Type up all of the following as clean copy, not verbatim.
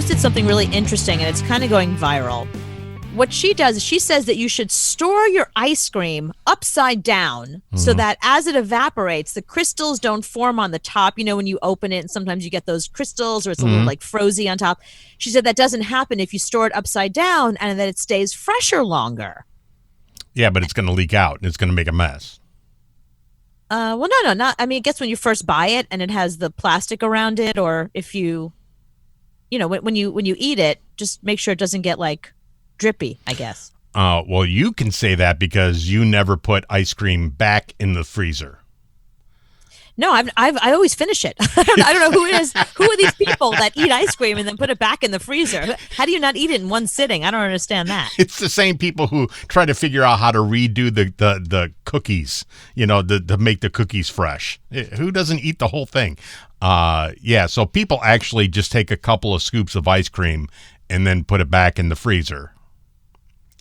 posted something really interesting, and it's kind of going viral. What she does is she says that you should store your ice cream upside down so that as it evaporates, the crystals don't form on the top. You know, when you open it and sometimes you get those crystals or it's a little like frozy on top. She said that doesn't happen if you store it upside down and that it stays fresher longer. Yeah, but it's going to leak out and it's going to make a mess. Well, no, not. I mean, I guess when you first buy it and it has the plastic around it, or if you know, when you eat it, just make sure it doesn't get like drippy, I guess. Well, you can say that because you never put ice cream back in the freezer. No, I always finish it. I don't know who it is. Who are these people that eat ice cream and then put it back in the freezer? How do you not eat it in one sitting? I don't understand that. It's the same people who try to figure out how to redo the cookies, you know, to make the cookies fresh. Who doesn't eat the whole thing? Yeah, so people actually just take a couple of scoops of ice cream and then put it back in the freezer.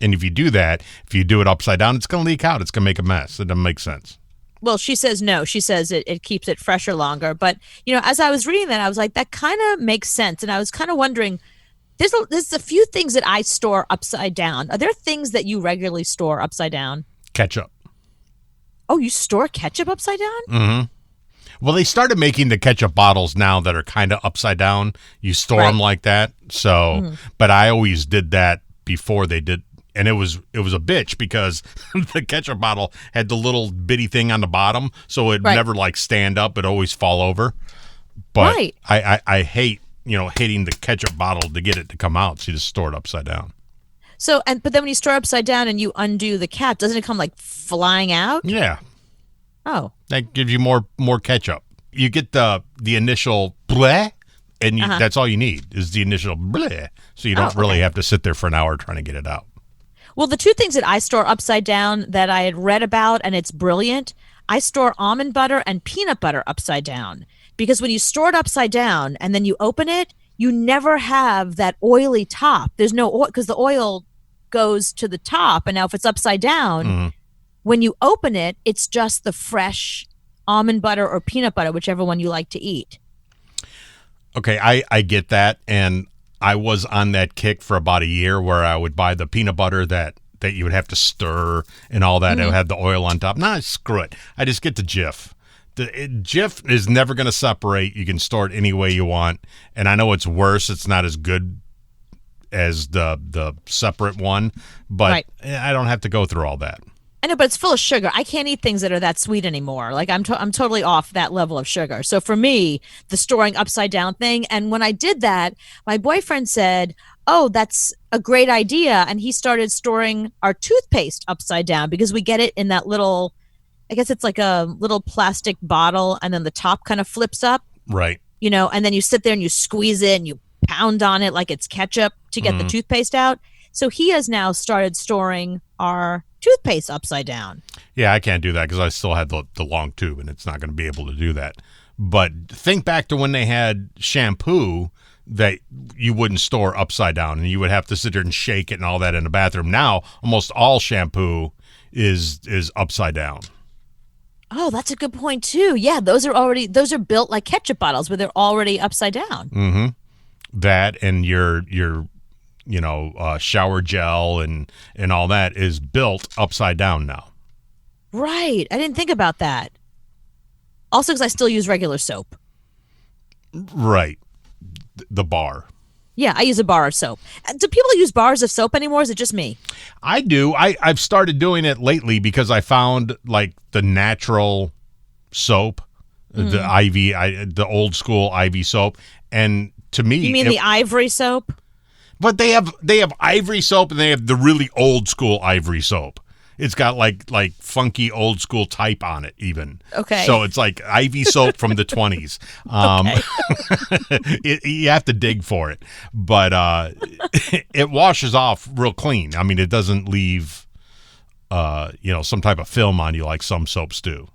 And if you do that, if you do it upside down, it's going to leak out. It's going to make a mess. It doesn't make sense. Well, she says no. She says it keeps it fresher longer. But, you know, as I was reading that, I was like, that kind of makes sense. And I was kind of wondering, there's a few things that I store upside down. Are there things that you regularly store upside down? Ketchup. Oh, you store ketchup upside down? Mm-hmm. Well, they started making the ketchup bottles now that are kind of upside down. You store them like that. So, but I always did that before they did. And it was a bitch because the ketchup bottle had the little bitty thing on the bottom, so it'd never like stand up; it'd always fall over. But I hate hitting the ketchup bottle to get it to come out. So you just store it upside down. So but then when you store upside down and you undo the cap, doesn't it come like flying out? Yeah. Oh. That gives you more ketchup. You get the initial bleh, and that's all you need is the initial bleh. So you don't really have to sit there for an hour trying to get it out. Well, the two things that I store upside down that I had read about, and it's brilliant, I store almond butter and peanut butter upside down. Because when you store it upside down and then you open it, you never have that oily top. There's no oil because the oil goes to the top. And now if it's upside down, when you open it, it's just the fresh almond butter or peanut butter, whichever one you like to eat. Okay, I get that. And I was on that kick for about a year where I would buy the peanut butter that you would have to stir and all that. It would have the oil on top. Nah, screw it. I just get the Jif. Jif is never going to separate. You can store it any way you want. And I know it's worse. It's not as good as the separate one. But I don't have to go through all that. I know, but it's full of sugar. I can't eat things that are that sweet anymore. Like I'm totally off that level of sugar. So for me, the storing upside down thing. And when I did that, my boyfriend said, "Oh, that's a great idea." And he started storing our toothpaste upside down because we get it in that little, I guess it's like a little plastic bottle, and then the top kind of flips up. Right. You know, and then you sit there and you squeeze it and you pound on it like it's ketchup to get the toothpaste out. So he has now started storing our toothpaste upside down. Yeah, I can't do that because I still had the long tube, and it's not going to be able to do that. But think back to when they had shampoo that you wouldn't store upside down, and you would have to sit there and shake it and all that in the bathroom. Now, almost all shampoo is upside down. Oh, that's a good point too. Yeah, those are built like ketchup bottles where they're already upside down. Mm-hmm. That and your shower gel and all that is built upside down now. Right. I didn't think about that. Also, because I still use regular soap. Right. The bar. Yeah, I use a bar of soap. Do people use bars of soap anymore? Is it just me? I do. I've started doing it lately because I found like the natural soap, the the old school Ivy soap. And to me... You mean the Ivory soap? But they have Ivory soap and they have the really old school Ivory soap. It's got like funky old school type on it even. Okay. So it's like Ivy soap from the 20s. You have to dig for it. But it washes off real clean. I mean, it doesn't leave some type of film on you like some soaps do.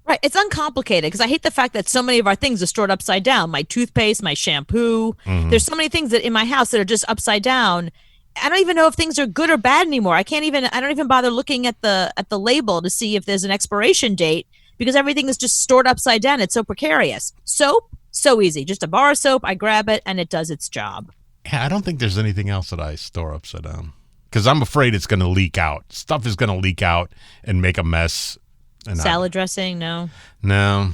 Right. It's uncomplicated because I hate the fact that so many of our things are stored upside down. My toothpaste, my shampoo. There's so many things that in my house that are just upside down. I don't even know if things are good or bad anymore. I don't even bother looking at the label to see if there's an expiration date because everything is just stored upside down. It's so precarious. Soap, so easy. Just a bar of soap, I grab it and it does its job. Yeah, I don't think there's anything else that I store upside down because I'm afraid it's going to leak out. Stuff is going to leak out and make a mess. And Salad dressing, no. No.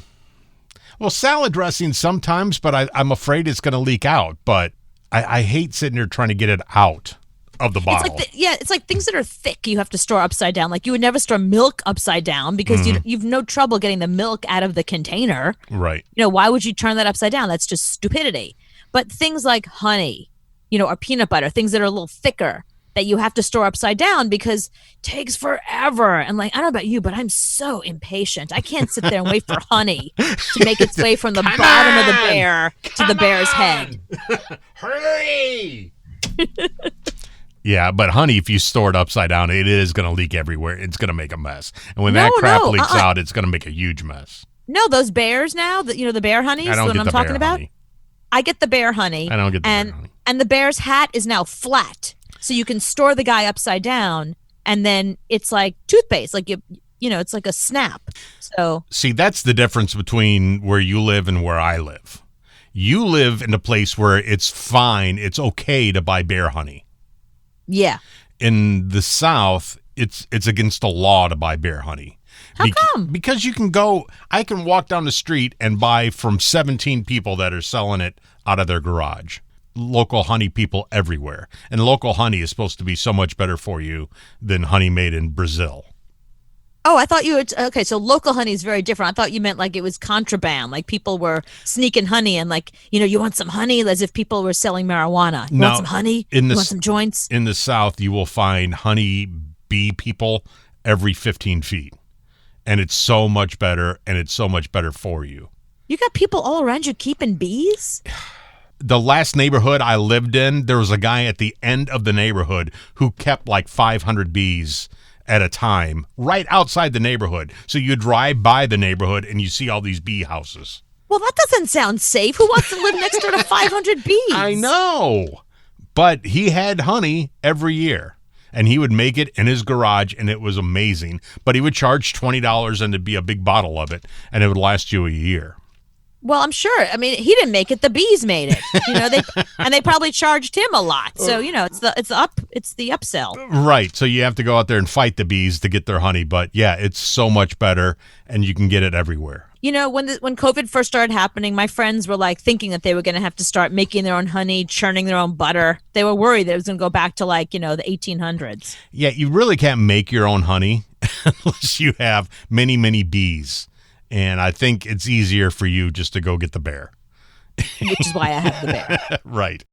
Well, salad dressing sometimes, but I'm afraid it's going to leak out. But I hate sitting there trying to get it out of the bottle. It's like things that are thick you have to store upside down. Like you would never store milk upside down because you've no trouble getting the milk out of the container. Right. Why would you turn that upside down? That's just stupidity. But things like honey, or peanut butter, things that are a little thicker that you have to store upside down because it takes forever. And I don't know about you, but I'm so impatient. I can't sit there and wait for honey to make its way from the bottom of the bear to the bear's head. Hurry! Yeah, but honey, if you store it upside down, it is going to leak everywhere. It's going to make a mess. And when that crap leaks out, it's going to make a huge mess. No, those bears now, the bear honey is what I'm talking about. Honey. I get the bear honey. I don't get the bear honey. And the bear's hat is now flat. So you can store the guy upside down, and then it's like toothpaste, like it's like a snap. So see, that's the difference between where you live and where I live. You live in a place where it's fine, it's okay to buy bear honey. Yeah. In the South, it's against the law to buy bear honey. How come? Because I can walk down the street and buy from 17 people that are selling it out of their garage. Local honey people everywhere. And local honey is supposed to be so much better for you than honey made in Brazil. Oh, I thought you were, okay, so local honey is very different. I thought you meant like it was contraband, like people were sneaking honey and you want some honey, as if people were selling marijuana. You want some honey? You want some joints? In the South, you will find honey bee people every 15 feet. And it's so much better, and it's so much better for you. You got people all around you keeping bees? The last neighborhood I lived in, there was a guy at the end of the neighborhood who kept like 500 bees at a time right outside the neighborhood. So you drive by the neighborhood and you see all these bee houses. Well, that doesn't sound safe. Who wants to live next door to 500 bees? I know. But he had honey every year. And he would make it in his garage, and it was amazing. But he would charge $20, and it'd be a big bottle of it, and it would last you a year. Well, I'm sure. I mean, he didn't make it; the bees made it. They probably charged him a lot. So it's the upsell. Right. So you have to go out there and fight the bees to get their honey. But yeah, it's so much better, and you can get it everywhere. When COVID first started happening, my friends were thinking that they were going to have to start making their own honey, churning their own butter. They were worried that it was going to go back to the 1800s. Yeah, you really can't make your own honey unless you have many, many bees. And I think it's easier for you just to go get the bear. Which is why I have the bear. Right.